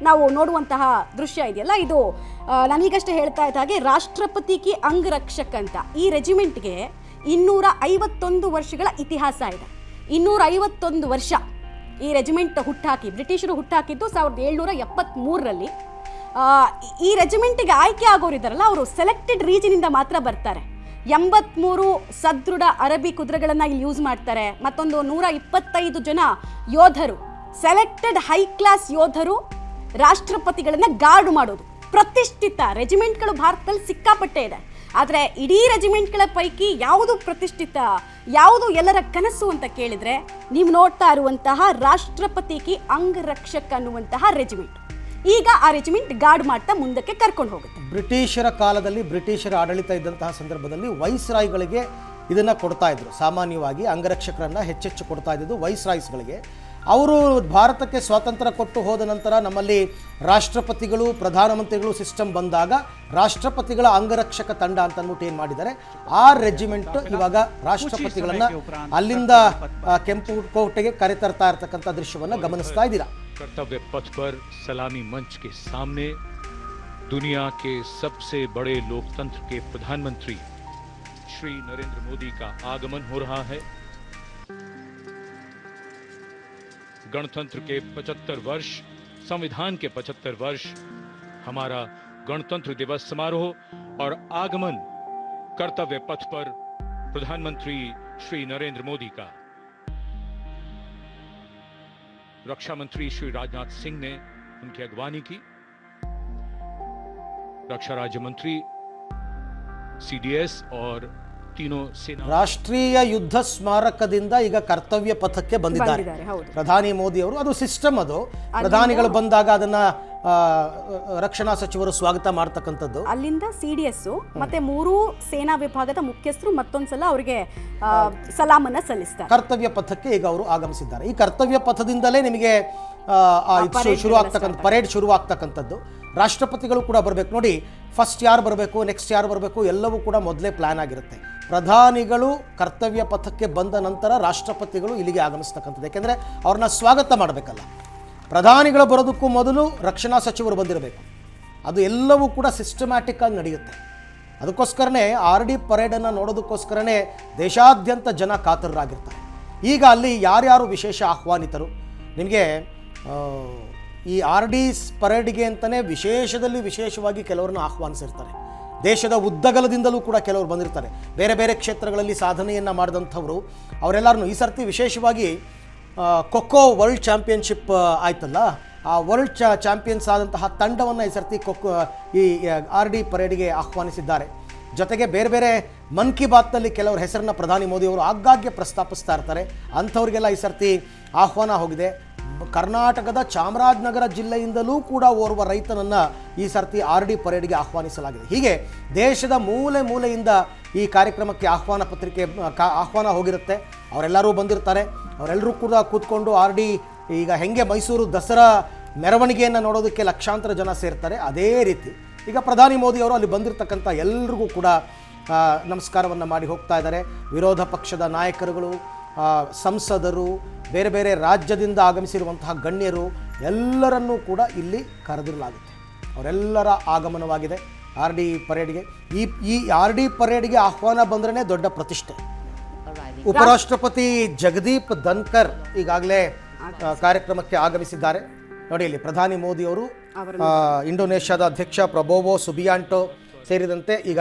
ನಾವು ನೋಡುವಂತಹ ದೃಶ್ಯ ಇದೆಯಲ್ಲ, ಇದು ನಾನೀಗಷ್ಟೇ ಹೇಳ್ತಾ ಇದ್ದ ಹಾಗೆ ರಾಷ್ಟ್ರಪತಿ ಕಿ ಅಂಗರಕ್ಷಕ್ ಅಂತ. ಈ ರೆಜಿಮೆಂಟ್ಗೆ 251 ವರ್ಷಗಳ ಇತಿಹಾಸ ಇದೆ. 251 ವರ್ಷ ಈ ರೆಜಿಮೆಂಟ್ ಹುಟ್ಟಾಕಿ ಬ್ರಿಟಿಷರು ಹುಟ್ಟಾಕಿದ್ದು 1773ರಲ್ಲಿ. ಈ ರೆಜಿಮೆಂಟ್ಗೆ ಆಯ್ಕೆ ಆಗೋರಿದ್ದಾರಲ್ಲ, ಅವರು ಸೆಲೆಕ್ಟೆಡ್ ರೀಜನಿಂದ ಮಾತ್ರ ಬರ್ತಾರೆ. 83 ಸದೃಢ ಅರಬಿ ಕುದುರೆಗಳನ್ನು ಇಲ್ಲಿ ಯೂಸ್ ಮಾಡ್ತಾರೆ. ಮತ್ತೊಂದು 125 ಜನ ಯೋಧರು, ಸೆಲೆಕ್ಟೆಡ್ ಹೈ ಕ್ಲಾಸ್ ಯೋಧರು ರಾಷ್ಟ್ರಪತಿಗಳನ್ನ ಗಾರ್ಡ್ ಮಾಡೋದು. ಪ್ರತಿಷ್ಠಿತ ರೆಜಿಮೆಂಟ್ಗಳು ಭಾರತದಲ್ಲಿ ಸಿಕ್ಕಾಪಟ್ಟೆ ಇದೆ. ಆದರೆ ಇಡೀ ರೆಜಿಮೆಂಟ್ಗಳ ಪೈಕಿ ಯಾವುದು ಪ್ರತಿಷ್ಠಿತ, ಯಾವುದು ಎಲ್ಲರ ಕನಸು ಅಂತ ಕೇಳಿದ್ರೆ ನೀವು ನೋಡ್ತಾ ಇರುವಂತಹ ರಾಷ್ಟ್ರಪತಿ ಕಿ ಅಂಗರಕ್ಷಕ್ ಅನ್ನುವಂತಹ ರೆಜಿಮೆಂಟ್. ಈಗ ಆ ರೆಜಿಮೆಂಟ್ ಗಾರ್ಡ್ ಮಾಡ್ತಾ ಮುಂದಕ್ಕೆ ಕರ್ಕೊಂಡು ಹೋಗುತ್ತೆ. ಬ್ರಿಟಿಷರ ಕಾಲದಲ್ಲಿ ಬ್ರಿಟಿಷರ ಆಡಳಿತ ಇದ್ದಂತಹ ಸಂದರ್ಭದಲ್ಲಿ ವೈಸ್ರಾಯ್ಗಳಿಗೆ ಇದನ್ನು ಕೊಡ್ತಾ ಇದ್ರು. ಸಾಮಾನ್ಯವಾಗಿ ಅಂಗರಕ್ಷಕರನ್ನು ಹೆಚ್ಚೆಚ್ಚು ಕೊಡ್ತಾ ಇದ್ದಿದ್ದು ವೈಸ್ರಾಯ್ಸ್ಗಳಿಗೆ. ಅವರು ಭಾರತಕ್ಕೆ ಸ್ವಾತಂತ್ರ್ಯ ಕೊಟ್ಟು ಹೋದ ನಂತರ ನಮ್ಮಲ್ಲಿ ರಾಷ್ಟ್ರಪತಿಗಳು ಪ್ರಧಾನಮಂತ್ರಿಗಳು ಸಿಸ್ಟಮ್ ಬಂದಾಗ ರಾಷ್ಟ್ರಪತಿಗಳ ಅಂಗರಕ್ಷಕ ತಂಡ ಅಂತ ಅಂದ್ಬಿಟ್ಟು ಏನು ಮಾಡಿದ್ದಾರೆ, ಆ ರೆಜಿಮೆಂಟ್ ಇವಾಗ ರಾಷ್ಟ್ರಪತಿಗಳನ್ನ ಅಲ್ಲಿಂದ ಕೆಂಪು ಕೋಟೆಗೆ ಕರೆತರ್ತಾ ಇರ್ತಕ್ಕಂಥ ದೃಶ್ಯವನ್ನು ಗಮನಿಸ್ತಾ ಇದ್ದೀರಾ. कर्तव्य पथ पर सलामी मंच के सामने दुनिया के सबसे बड़े लोकतंत्र के प्रधानमंत्री श्री नरेंद्र मोदी का आगमन हो रहा है। गणतंत्र के 75 वर्ष, संविधान के 75 वर्ष, हमारा गणतंत्र दिवस समारोह और आगमन कर्तव्य पथ पर प्रधानमंत्री श्री नरेंद्र मोदी का। रक्षा मंत्री श्री राजनाथ सिंह ने उनकी अगवानी की। रक्षा राज्य मंत्री सीडीएस और तीनों सेना ರಾಷ್ಟ್ರೀಯ ಯುದ್ಧ ಸ್ಮಾರಕದಿಂದ ಈಗ ಕರ್ತವ್ಯ ಪಥಕ್ಕೆ ಬಂದಿದ್ದಾರೆ ಪ್ರಧಾನಿ ಮೋದಿ ಅವರು. ಅದು ಸಿಸ್ಟಮ್, ಅದು ಪ್ರಧಾನಿಗಳು ಬಂದಾಗ ಅದನ್ನ ರಕ್ಷಣಾ ಸಚಿವರು ಸ್ವಾಗತ ಮಾಡ್ತಕ್ಕಂಥದ್ದು. ಅಲ್ಲಿಂದ ಸಿಡಿಎಸ್ ಮತ್ತೆ 3 ಸೇನಾ ವಿಭಾಗದ ಮುಖ್ಯಸ್ಥರು ಮತ್ತೊಂದ್ಸಲ ಅವರಿಗೆ ಸಲಾಮನ್ನ ಸಲ್ಲಿಸ್ತಾರೆ. ಕರ್ತವ್ಯ ಪಥಕ್ಕೆ ಈಗ ಅವರು ಆಗಮಿಸಿದ್ದಾರೆ. ಈ ಕರ್ತವ್ಯ ಪಥದಿಂದಲೇ ನಿಮಗೆ ಶುರು ಆಗ್ತಕ್ಕಂಥ ಪರೇಡ್ ಶುರು ಆಗ್ತಕ್ಕಂಥದ್ದು. ರಾಷ್ಟ್ರಪತಿಗಳು ಕೂಡ ಬರಬೇಕು. ನೋಡಿ, ಫಸ್ಟ್ ಯಾರು ಬರಬೇಕು, ನೆಕ್ಸ್ಟ್ ಯಾರು ಬರಬೇಕು, ಎಲ್ಲವೂ ಕೂಡ ಮೊದಲೇ ಪ್ಲಾನ್ ಆಗಿರುತ್ತೆ. ಪ್ರಧಾನಿಗಳು ಕರ್ತವ್ಯ ಪಥಕ್ಕೆ ಬಂದ ನಂತರ ರಾಷ್ಟ್ರಪತಿಗಳು ಇಲ್ಲಿಗೆ ಆಗಮಿಸ್ತಕ್ಕಂಥದ್ದು. ಯಾಕೆಂದರೆ ಅವ್ರನ್ನ ಸ್ವಾಗತ ಮಾಡಬೇಕಲ್ಲ. ಪ್ರಧಾನಿಗಳು ಬರೋದಕ್ಕೂ ಮೊದಲು ರಕ್ಷಣಾ ಸಚಿವರು ಬಂದಿರಬೇಕು. ಅದು ಎಲ್ಲವೂ ಕೂಡ ಸಿಸ್ಟಮ್ಯಾಟಿಕ್ ಆಗಿ ನಡೆಯುತ್ತೆ. ಅದಕ್ಕೋಸ್ಕರನೇ RD ಪರೇಡನ್ನು ನೋಡೋದಕ್ಕೋಸ್ಕರನೇ ದೇಶಾದ್ಯಂತ ಜನ ಕಾತರರಾಗಿರ್ತಾರೆ. ಈಗ ಅಲ್ಲಿ ಯಾರ್ಯಾರು ವಿಶೇಷ ಆಹ್ವಾನಿತರು, ನಿಮಗೆ ಈ RD ಪರೇಡ್ಗೆ ಅಂತಲೇ ವಿಶೇಷವಾಗಿ ಕೆಲವರನ್ನು ಆಹ್ವಾನಿಸಿರ್ತಾರೆ. ದೇಶದ ಉದ್ದಗಲದಿಂದಲೂ ಕೂಡ ಕೆಲವರು ಬಂದಿರ್ತಾರೆ. ಬೇರೆ ಬೇರೆ ಕ್ಷೇತ್ರಗಳಲ್ಲಿ ಸಾಧನೆಯನ್ನು ಮಾಡಿದಂಥವರು ಅವರೆಲ್ಲರನ್ನು ಈ ಸರ್ತಿ ವಿಶೇಷವಾಗಿ ಖೋಖೋ ವರ್ಲ್ಡ್ ಚಾಂಪಿಯನ್ಶಿಪ್ ಆಯ್ತಲ್ಲ, ಆ ವರ್ಲ್ಡ್ ಚಾಂಪಿಯನ್ಸ್ ಆದಂತಹ ತಂಡವನ್ನು ಈ ಸರ್ತಿ ಈ RD ಪರೇಡ್ಗೆ ಆಹ್ವಾನಿಸಿದ್ದಾರೆ. ಜೊತೆಗೆ ಬೇರೆ ಬೇರೆ ಮನ್ ಕಿ ಬಾತ್ನಲ್ಲಿ ಕೆಲವರ ಹೆಸರನ್ನು ಪ್ರಧಾನಿ ಮೋದಿಯವರು ಆಗಾಗ್ಗೆ ಪ್ರಸ್ತಾಪಿಸ್ತಾ ಇರ್ತಾರೆ. ಅಂಥವ್ರಿಗೆಲ್ಲ ಈ ಸರ್ತಿ ಆಹ್ವಾನ ಹೋಗಿದೆ. ಕರ್ನಾಟಕದ ಚಾಮರಾಜನಗರ ಜಿಲ್ಲೆಯಿಂದಲೂ ಕೂಡ ಓರ್ವ ರೈತನನ್ನು ಈ ಸರ್ತಿ RD ಪರೇಡ್ಗೆ ಆಹ್ವಾನಿಸಲಾಗಿದೆ. ಹೀಗೆ ದೇಶದ ಮೂಲೆಯಿಂದ ಈ ಕಾರ್ಯಕ್ರಮಕ್ಕೆ ಆಹ್ವಾನ ಹೋಗಿರುತ್ತೆ. ಅವರೆಲ್ಲರೂ ಬಂದಿರ್ತಾರೆ. ಅವರೆಲ್ಲರೂ ಕೂಡ ಕೂತ್ಕೊಂಡು RD ಈಗ ಹೆಂಗೆ ಮೈಸೂರು ದಸರಾ ಮೆರವಣಿಗೆಯನ್ನು ನೋಡೋದಕ್ಕೆ ಲಕ್ಷಾಂತರ ಜನ ಸೇರ್ತಾರೆ, ಅದೇ ರೀತಿ ಈಗ ಪ್ರಧಾನಿ ಮೋದಿ ಅವರು ಅಲ್ಲಿ ಬಂದಿರತಕ್ಕಂಥ ಎಲ್ರಿಗೂ ಕೂಡ ನಮಸ್ಕಾರವನ್ನು ಮಾಡಿ ಹೋಗ್ತಾ ಇದ್ದಾರೆ. ವಿರೋಧ ಪಕ್ಷದ ನಾಯಕರುಗಳು, ಸಂಸದರು, ಬೇರೆ ಬೇರೆ ರಾಜ್ಯದಿಂದ ಆಗಮಿಸಿರುವಂತಹ ಗಣ್ಯರು ಎಲ್ಲರನ್ನೂ ಕೂಡ ಇಲ್ಲಿ ಕರೆದಿರಲಾಗುತ್ತೆ. ಅವರೆಲ್ಲರ ಆಗಮನವಾಗಿದೆ ಆರ್ ಡಿ ಪರೇಡ್ಗೆ. ಈ ಆರ್ ಡಿ ಪರೇಡ್ಗೆ ಆಹ್ವಾನ ಬಂದ್ರೇ ದೊಡ್ಡ ಪ್ರತಿಷ್ಠೆ. ಉಪರಾಷ್ಟ್ರಪತಿ ಜಗದೀಪ್ ಧನ್ಕರ್ ಈಗಾಗಲೇ ಕಾರ್ಯಕ್ರಮಕ್ಕೆ ಆಗಮಿಸಿದ್ದಾರೆ. ನೋಡಿ ಇಲ್ಲಿ ಪ್ರಧಾನಿ ಮೋದಿಯವರು, ಇಂಡೋನೇಷ್ಯಾದ ಅಧ್ಯಕ್ಷ ಪ್ರಬೋವೋ ಸುಬಿಯಾಂಟೋ ಸೇರಿದಂತೆ ಈಗ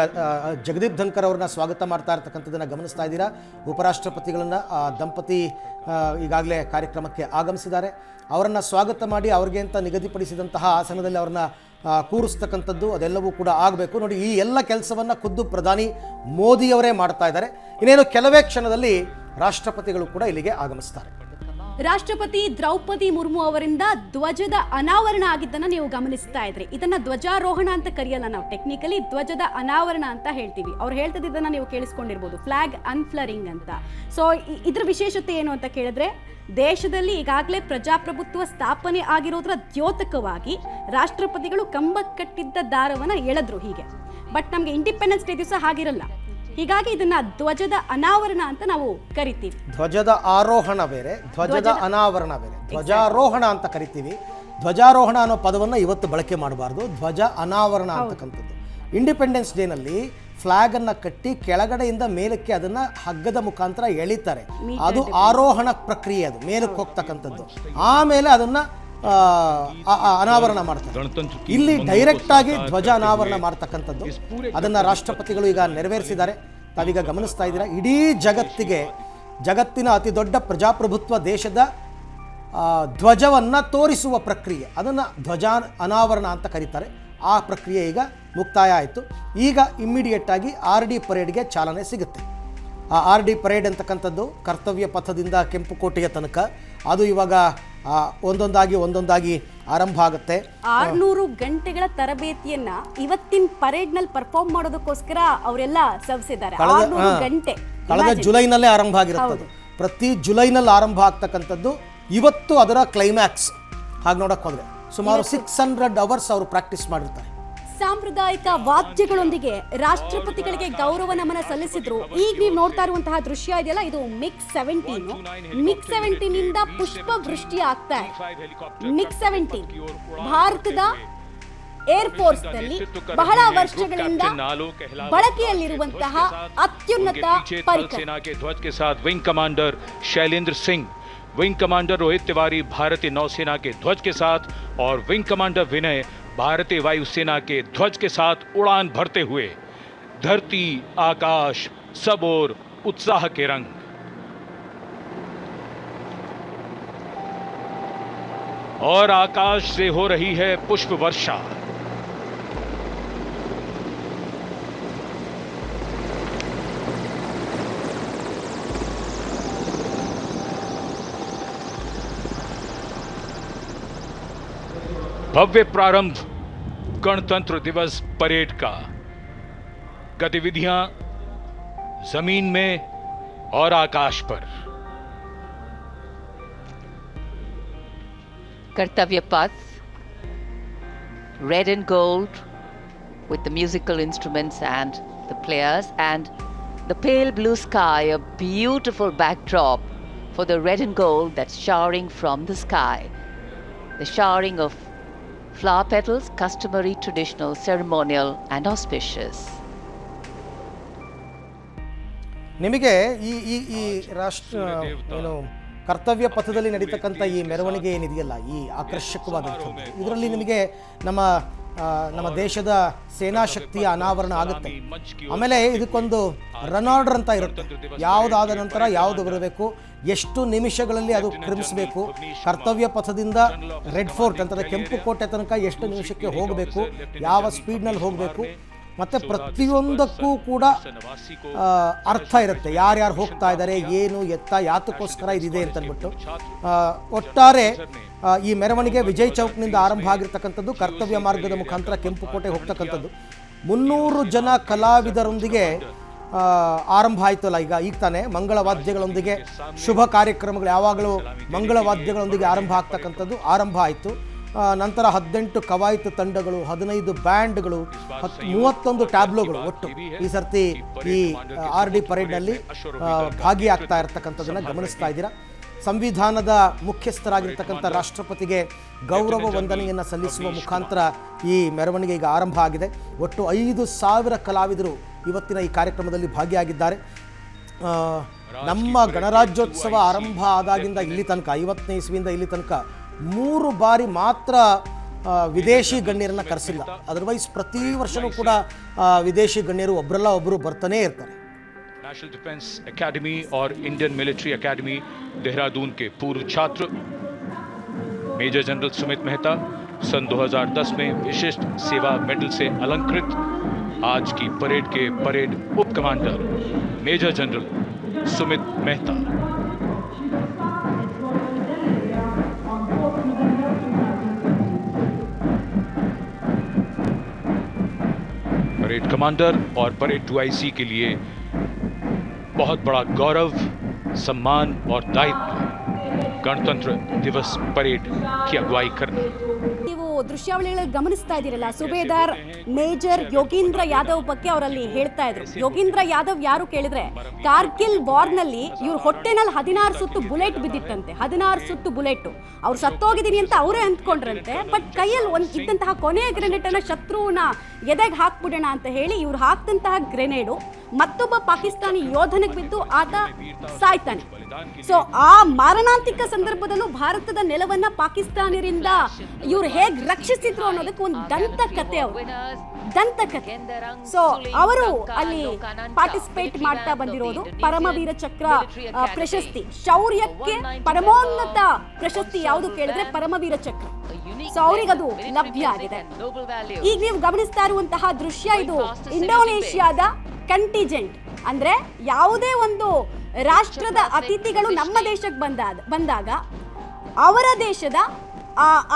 ಜಗದೀಪ್ ಧನ್ಕರ್ ಅವ್ರನ್ನ ಸ್ವಾಗತ ಮಾಡ್ತಾ ಇರ್ತಕ್ಕಂಥದ್ದನ್ನು ಗಮನಿಸ್ತಾ ಇದ್ದೀರಾ. ಉಪರಾಷ್ಟ್ರಪತಿಗಳನ್ನು ದಂಪತಿ ಈಗಾಗಲೇ ಕಾರ್ಯಕ್ರಮಕ್ಕೆ ಆಗಮಿಸಿದ್ದಾರೆ. ಅವರನ್ನು ಸ್ವಾಗತ ಮಾಡಿ ಅವ್ರಿಗೆ ಅಂತ ನಿಗದಿಪಡಿಸಿದಂತಹ ಆಸನದಲ್ಲಿ ಅವ್ರನ್ನ ಕೂರಿಸ್ತಕ್ಕಂಥದ್ದು ಅದೆಲ್ಲವೂ ಕೂಡ ಆಗಬೇಕು. ನೋಡಿ, ಈ ಎಲ್ಲ ಕೆಲಸವನ್ನು ಖುದ್ದು ಪ್ರಧಾನಿ ಮೋದಿಯವರೇ ಮಾಡ್ತಾ ಇದ್ದಾರೆ. ಇನ್ನೇನು ಕೆಲವೇ ಕ್ಷಣದಲ್ಲಿ ರಾಷ್ಟ್ರಪತಿಗಳು ಕೂಡ ಇಲ್ಲಿಗೆ ಆಗಮಿಸ್ತಾರೆ. ರಾಷ್ಟ್ರಪತಿ ದ್ರೌಪದಿ ಮುರ್ಮು ಅವರಿಂದ ಧ್ವಜದ ಅನಾವರಣ ಆಗಿದ್ದನ್ನು ನೀವು ಗಮನಿಸ್ತಾ ಇದ್ರಿ. ಇದನ್ನ ಧ್ವಜಾರೋಹಣ ಅಂತ ಕರೆಯಲ್ಲ, ನಾವು ಟೆಕ್ನಿಕಲಿ ಧ್ವಜದ ಅನಾವರಣ ಅಂತ ಹೇಳ್ತೀವಿ. ಅವ್ರು ಹೇಳ್ತಿದ್ದನ್ನ ನೀವು ಕೇಳಿಸ್ಕೊಂಡಿರ್ಬೋದು, ಫ್ಲಾಗ್ ಅನ್ಫ್ಲರಿಂಗ್ ಅಂತ. ಸೊ ಇದ್ರ ವಿಶೇಷತೆ ಏನು ಅಂತ ಕೇಳಿದ್ರೆ, ದೇಶದಲ್ಲಿ ಈಗಾಗಲೇ ಪ್ರಜಾಪ್ರಭುತ್ವ ಸ್ಥಾಪನೆ ಆಗಿರೋದ್ರ ದ್ಯೋತಕವಾಗಿ ರಾಷ್ಟ್ರಪತಿಗಳು ಕಂಬಕ್ಕೆ ಕಟ್ಟಿದ್ದ ದಾರವನ್ನ ಎಳೆದ್ರು ಹೀಗೆ. ಬಟ್ ನಮ್ಗೆ ಇಂಡಿಪೆಂಡೆನ್ಸ್ ಡೇ ದಿವಸ ಹಾಗಿರಲ್ಲ. ಹೀಗಾಗಿ ಇದನ್ನ ಧ್ವಜದ ಅನಾವರಣ ಅಂತ ನಾವು ಕರಿತೀವಿ. ಧ್ವಜದ ಆರೋಹಣ ಬೇರೆ, ಧ್ವಜದ ಅನಾವರಣ ಬೇರೆ. ಧ್ವಜಾರೋಹಣ ಅಂತ ಕರಿತೀವಿ. ಧ್ವಜಾರೋಹಣ ಅನ್ನೋ ಪದವನ್ನು ಇವತ್ತು ಬಳಕೆ ಮಾಡಬಾರ್ದು. ಧ್ವಜ ಅನಾವರಣ ಅಂತಕ್ಕಂಥದ್ದು. ಇಂಡಿಪೆಂಡೆನ್ಸ್ ಡೇನಲ್ಲಿ ಫ್ಲಾಗ್ ಅನ್ನ ಕಟ್ಟಿ ಕೆಳಗಡೆಯಿಂದ ಮೇಲಕ್ಕೆ ಅದನ್ನ ಹಗ್ಗದ ಮುಖಾಂತರ ಎಳಿತಾರೆ. ಅದು ಆರೋಹಣ ಪ್ರಕ್ರಿಯೆ, ಅದು ಮೇಲಕ್ಕೆ ಹೋಗ್ತಕ್ಕಂಥದ್ದು. ಆಮೇಲೆ ಅದನ್ನ ಅನಾವರಣ ಮಾಡ್ತಾರೆ. ಇಲ್ಲಿ ಡೈರೆಕ್ಟ್ ಆಗಿ ಧ್ವಜ ಅನಾವರಣ ಮಾಡ್ತಕ್ಕಂಥದ್ದು ಅದನ್ನ ರಾಷ್ಟ್ರಪತಿಗಳು ಈಗ ನೆರವೇರಿಸಿದ್ದಾರೆ. ತಾವೀಗ ಗಮನಿಸ್ತಾ ಇದ್ದೀರಾ, ಇಡೀ ಜಗತ್ತಿನ ಅತಿ ದೊಡ್ಡ ಪ್ರಜಾಪ್ರಭುತ್ವ ದೇಶದ ಧ್ವಜವನ್ನ ತೋರಿಸುವ ಪ್ರಕ್ರಿಯೆ, ಅದನ್ನ ಧ್ವಜ ಅನಾವರಣ ಅಂತ ಕರೀತಾರೆ. ಆ ಪ್ರಕ್ರಿಯೆ ಈಗ ಮುಕ್ತಾಯ ಆಯಿತು. ಈಗ ಇಮ್ಮಿಡಿಯೇಟ್ ಆಗಿ ಆರ್ ಡಿ ಪರೇಡ್ಗೆ ಚಾಲನೆ ಸಿಗುತ್ತೆ. ಆ ಆರ್ ಡಿ ಪರೇಡ್ ಅಂತಕ್ಕಂಥದ್ದು ಕರ್ತವ್ಯ ಪಥದಿಂದ ಕೆಂಪುಕೋಟೆಯ ತನಕ ಅದು ಇವಾಗ ಒಂದೊಂದಾಗಿ ಆರಂಭ ಆಗುತ್ತೆ. 600 ಗಂಟೆಗಳ ತರಬೇತಿಯನ್ನ ಇವತ್ತಿನ ಪರೇಡ್ ನಲ್ಲಿ ಪರ್ಫಾರ್ಮ್ ಮಾಡೋದಕ್ಕೋಸ್ಕರ ಅವರೆಲ್ಲ ಸಲ್ಲಿಸಿದ್ದಾರೆ. 600 ಗಂಟೆ ಕಳೆದ ಜುಲೈನಲ್ಲೇ ಆರಂಭ ಆಗಿರುತ್ತೆ. ಪ್ರತಿ ಜುಲೈನಲ್ಲಿ ಆರಂಭ ಆಗ್ತಕ್ಕಂಥದ್ದು. ಇವತ್ತು ಅದರ ಕ್ಲೈಮ್ಯಾಕ್ಸ್. ಹಾಗೆ ನೋಡಕ್ ಹೋದ್ರೆ ಸುಮಾರು 600 ಅವರ್ಸ್ ಅವರು ಪ್ರಾಕ್ಟೀಸ್ ಮಾಡಿರ್ತಾರೆ. ಸಾಂಪ್ರದಾಯಿಕ ವಾದ್ಯಗಳೊಂದಿಗೆ ರಾಷ್ಟ್ರಪತಿಗಳಿಗೆ ಗೌರವ ನಮನ ಸಲ್ಲಿಸಿದ್ರು. ಈಗ ನೀವು ನೋಡ್ತಾ ಇರುವಂತಹ ದೃಶ್ಯ ಇದೆಯಲ್ಲ, ಇದು ಮಿಗ್ 17 ಇಂದ ಪುಷ್ಪ ವೃಷ್ಟಿ ಆಗ್ತಾ ಇದೆ. ಮಿಗ್ 17 ಭಾರತದ ಏರ್ ಫೋರ್ಸ್ ನಲ್ಲಿ ಬಹಳ ವರ್ಷಗಳಿಂದ ಬಳಕೆಯಲ್ಲಿರುವಂತಹ ಅತ್ಯುನ್ನತ ಪರಿಕರ. ಧ್ವಜ के साथ wing commander Shailendra Singh, wing commander Rohit Tiwari भारतीय नौसेना के ध्वज के साथ और विंग कमांडर विनय भारतीय वायुसेना के ध्वज के साथ उड़ान भरते हुए धरती आकाश सब ओर उत्साह के रंग। और आकाश से हो रही है पुष्प वर्षा। भव्य प्रारंभ गणतंत्र दिवस परेड का। गतिविधियां जमीन में और आकाश पर। Kartavya Path, red and gold with the musical instruments and the players, and the pale blue sky, a beautiful backdrop for the red and gold that's showering from the sky. The showering of flower petals, customary, traditional, ceremonial and auspicious. ನಿಮಗೆ ಈ ರಾಷ್ಟ್ರ ಏನು ಕರ್ತವ್ಯ ಪಥದಲ್ಲಿ ನಡೀತಕ್ಕಂಥ ಈ ಮೆರವಣಿಗೆ ಏನಿದೆಯಲ್ಲ, ಈ ಆಕರ್ಷಕವಾದಂಥದ್ದು, ಇದರಲ್ಲಿ ನಿಮಗೆ ನಮ್ಮ ದೇಶದ ಸೇನಾ ಶಕ್ತಿಯ ಅನಾವರಣ ಆಗುತ್ತೆ. ಆಮೇಲೆ ಇದಕ್ಕೊಂದು ರನ್ ಆರ್ಡರ್ ಅಂತ ಇರುತ್ತೆ. ಯಾವುದಾದ ನಂತರ ಯಾವುದು ಬರಬೇಕು, ಎಷ್ಟು ನಿಮಿಷಗಳಲ್ಲಿ ಅದು ಕ್ರಮಿಸಬೇಕು, ಕರ್ತವ್ಯ ಪಥದಿಂದ ರೆಡ್ ಫೋರ್ಟ್ ಅಂತಂದರೆ ಕೆಂಪು ಕೋಟೆ ತನಕ ಎಷ್ಟು ನಿಮಿಷಕ್ಕೆ ಹೋಗಬೇಕು, ಯಾವ ಸ್ಪೀಡ್ನಲ್ಲಿ ಹೋಗಬೇಕು, ಮತ್ತು ಪ್ರತಿಯೊಂದಕ್ಕೂ ಕೂಡ ಅರ್ಥ ಇರುತ್ತೆ. ಯಾರ್ಯಾರು ಹೋಗ್ತಾ ಇದ್ದಾರೆ, ಏನು ಎತ್ತ, ಯಾತಕ್ಕೋಸ್ಕರ ಇದಿದೆ ಅಂತಂದ್ಬಿಟ್ಟು. ಒಟ್ಟಾರೆ ಈ ಮೆರವಣಿಗೆ ವಿಜಯ್ ಚೌಕ್ನಿಂದ ಆರಂಭ ಆಗಿರ್ತಕ್ಕಂಥದ್ದು, ಕರ್ತವ್ಯ ಮಾರ್ಗದ ಮುಖಾಂತರ ಕೆಂಪುಕೋಟೆ ಹೋಗ್ತಕ್ಕಂಥದ್ದು. 300 ಜನ ಕಲಾವಿದರೊಂದಿಗೆ ಆರಂಭ ಆಯ್ತಲ್ಲ ಈಗ ತಾನೇ ಮಂಗಳವಾದ್ಯಗಳೊಂದಿಗೆ. ಶುಭ ಕಾರ್ಯಕ್ರಮಗಳು ಯಾವಾಗಲೂ ಮಂಗಳವಾದ್ಯಗಳೊಂದಿಗೆ ಆರಂಭ ಆಗ್ತಕ್ಕಂಥದ್ದು ಆರಂಭ ಆಯಿತು. ನಂತರ 18 ಕವಾಯತು ತಂಡಗಳು, 15 ಬ್ಯಾಂಡ್ಗಳು, 31 ಟ್ಯಾಬ್ಲೋಗಳು ಒಟ್ಟು ಈ ಸರ್ತಿ ಈ RD ಪರೇಡ್ನಲ್ಲಿ ಭಾಗಿಯಾಗ್ತಾ ಇರತಕ್ಕಂಥದ್ದನ್ನು ಗಮನಿಸ್ತಾ ಇದ್ದೀರಾ. ಸಂವಿಧಾನದ ಮುಖ್ಯಸ್ಥರಾಗಿರ್ತಕ್ಕಂಥ ರಾಷ್ಟ್ರಪತಿಗೆ ಗೌರವ ವಂದನೆಯನ್ನು ಸಲ್ಲಿಸುವ ಮುಖಾಂತರ ಈ ಮೆರವಣಿಗೆ ಈಗ ಆರಂಭ ಆಗಿದೆ. ಒಟ್ಟು 5,000 ಕಲಾವಿದರು ಇವತ್ತಿನ ಈ ಕಾರ್ಯಕ್ರಮದಲ್ಲಿ ಭಾಗಿಯಾಗಿದ್ದಾರೆ. ನಮ್ಮ ಗಣರಾಜ್ಯೋತ್ಸವ ಆರಂಭ ಆದಾಗಿಂದ ಇಲ್ಲಿ ತನಕ 50ನೇ ಇಸ್ವಿಯಿಂದ ಇಲ್ಲಿ ತನಕ 3 ಬಾರಿ ಮಾತ್ರ ವಿದೇಶಿ ಗಣ್ಯರನ್ನು ಕರೆಸಿಲ್ಲ. ಅದರ್ವೈಸ್ ಪ್ರತಿ ವರ್ಷವೂ ಕೂಡ ವಿದೇಶಿ ಗಣ್ಯರು ಒಬ್ಬರಲ್ಲ ಒಬ್ಬರು ಬರ್ತಾನೇ ಇರ್ತಾರೆ. नेशनल डिफेंस एकेडमी और इंडियन मिलिट्री एकेडमी देहरादून के पूर्व छात्र मेजर जनरल सुमित मेहता सन 2010 में विशिष्ट सेवा मेडल से अलंकृत आज की परेड के परेड उप commander major general Sumit Mehta. Parade commander और परेड 2IC के लिए बहुत बड़ा गौरव, सम्मान और दायित्व गणतंत्र दिवस परेड की अगुवाई करना। ನೀವು ದೃಶ್ಯಾವಳಿಗಳಲ್ಲಿ ಗಮನಿಸ್ತಾ ಇದ್ದೀರಲ್ಲ, ಸುಬೇದಾರ್ ಮೇಜರ್ ಯೋಗೇಂದ್ರ ಯಾದವ್ ಬಗ್ಗೆ ಅವರಲ್ಲಿ ಹೇಳ್ತಾ ಇದ್ರು. ಯೋಗೇಂದ್ರ ಯಾದವ್ ಯಾರು ಕೇಳಿದ್ರೆ, ಕಾರ್ಗಿಲ್ ವಾರ್ನಲ್ಲಿ ಇವ್ರ ಹೊಟ್ಟೆನಲ್ಲಿ 16 ಸುತ್ತು ಬುಲೆಟ್ ಬಿದ್ದಿತ್ತಂತೆ. 16 ಸುತ್ತು ಬುಲೆಟ್. ಅವ್ರು ಸತ್ತೋಗಿದ್ದೀನಿ ಅಂತ ಅವರೇ ಅಂದ್ಕೊಂಡ್ರಂತೆ. ಬಟ್ ಕೈಯಲ್ಲಿ ಇದ್ದಂತಹ ಕೊನೆಯ ಗ್ರೆನೇಡ್ ಅನ್ನ ಶತ್ರುವಿನ ಎದೆಗೆ ಹಾಕ್ಬಿಡೋಣ ಅಂತ ಹೇಳಿ ಇವ್ರು ಹಾಕ್ದಂತಹ ಗ್ರೆನೇಡು ಮತ್ತೊಬ್ಬ ಪಾಕಿಸ್ತಾನಿ ಯೋಧನಿಗೆ ಬಿದ್ದು ಆತ ಸಾಯ್ತಾನೆ. ಸೊ ಆ ಮಾರಣಾಂತಿಕ ಸಂದರ್ಭದಲ್ಲೂ ಭಾರತದ ನೆಲವನ್ನ ಪಾಕಿಸ್ತಾನಿಯರಿಂದ ಇವ್ರು ಹೇಗೆ ರಕ್ಷಿಸಿದ್ರು ಅನ್ನೋದಕ್ಕೆ ಒಂದು ದಂತಕಥೆ. ದಂತಕಥೆ. ಸೊ ಅವರು ಅಲ್ಲಿ ಪಾರ್ಟಿಸಿಪೇಟ್ ಮಾಡ್ತಾ ಬಂದಿರೋದು ಪರಮವೀರ ಚಕ್ರ ಪ್ರಶಸ್ತಿ. ಶೌರ್ಯಕ್ಕೆ ಪರಮೋನ್ನತ ಪ್ರಶಸ್ತಿ ಯಾವುದು ಕೇಳಿದ್ರೆ ಪರಮವೀರ ಚಕ್ರ. ಸೊ ಅವರಿಗದು ಲಭ್ಯ ಆಗಿದೆ. ಈಗ ನೀವು ಗಮನಿಸ್ತಾ ಇರುವಂತಹ ದೃಶ್ಯ ಇದು ಇಂಡೋನೇಷ್ಯಾದ ಕಂಟಿಜೆಂಟ್. ಅಂದ್ರೆ ಯಾವುದೇ ಒಂದು ರಾಷ್ಟ್ರದ ಅತಿಥಿಗಳು ನಮ್ಮ ದೇಶಕ್ಕೆ ಬಂದಾಗ ಅವರ ದೇಶದ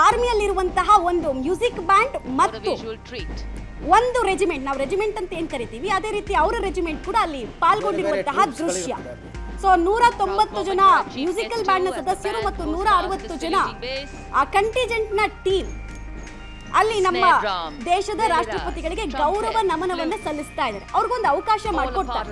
ಆರ್ಮಿಯಲ್ಲಿರುವಂತಹ ಒಂದು ಮ್ಯೂಸಿಕ್ ಬ್ಯಾಂಡ್ ಮತ್ತು ಒಂದು ರೆಜಿಮೆಂಟ್, ನಾವು ರೆಜಿಮೆಂಟ್ ಅಂತ ಏನ್ ಕರಿತೀವಿ ಅದೇ ರೀತಿ ಅವರ ರೆಜಿಮೆಂಟ್ ಕೂಡ ಅಲ್ಲಿ ಪಾಲ್ಗೊಂಡಿರುವಂತಹ ದೃಶ್ಯ. ಸೊ 190 ಜನ ಮ್ಯೂಸಿಕಲ್ ಬ್ಯಾಂಡ್ ನ ಸದಸ್ಯರು ಮತ್ತು 160 ಜನ ಆ ಕಂಟಿಜೆಂಟ್ ನ ಟೀಮ್ ಅಲ್ಲಿ ನಮ್ಮ ದೇಶದ ರಾಷ್ಟ್ರಪತಿಗಳಿಗೆ ಗೌರವ ನಮನವನ್ನ ಸಲ್ಲಿಸ್ತಾ ಇದ್ದಾರೆ. ಅವ್ರಿಗೊಂದು ಅವಕಾಶ ಮಾಡಿಕೊಡ್ತಾರೆ.